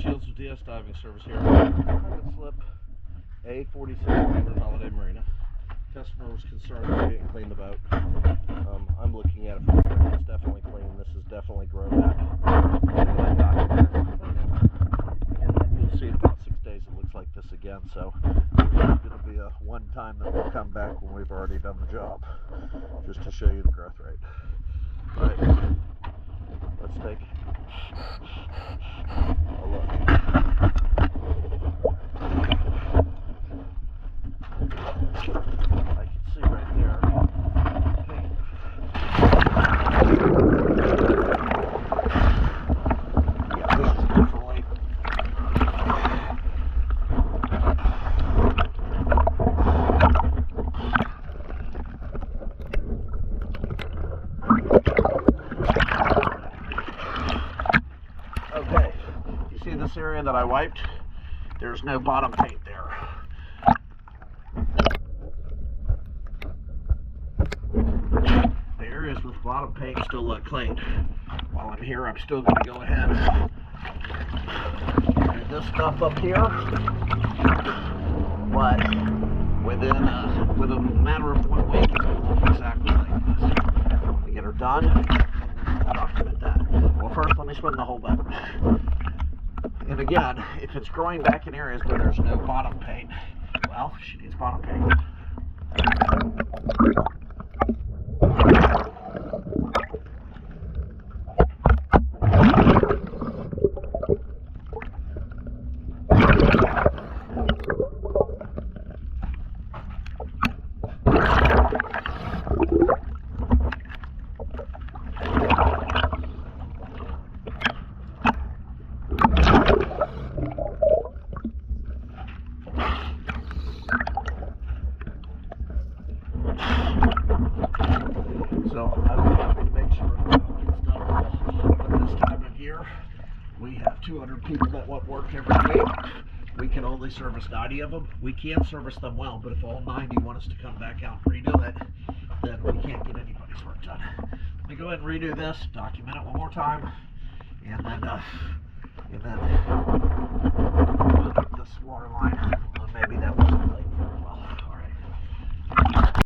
Shields with DS Diving Service here. Private slip A46 Holiday Marina. Customer was concerned with getting cleaned about. I'm looking at it from here. It's definitely clean. This is definitely grown back. And then you'll see in about 6 days it looks like this again. So it'll be a one time that we'll come back when we've already done the job, just to show you the growth rate. All right, let's take a look. I can see right there paint. Yeah, this is definitely okay. You see this area that I wiped? There's no bottom paint there. The areas with bottom paint still look clean. While I'm here, I'm still going to go ahead and do this stuff up here. But within a matter of 1 week, it will look exactly like this. We get her done, and we'll document that. Well, first, let me swim the whole boat. And again, if it's growing back in areas where there's no bottom paint, well, she needs bottom paint. So I'm happy to make sure that it's done. But this time of year, we have 200 people that want work every week. We can only service 90 of them. We can service them well, but if all 90 want us to come back out and redo it, then we can't get anybody's work done. Let me go ahead and redo this, document it one more time, and then hook up this water line. Maybe that was late.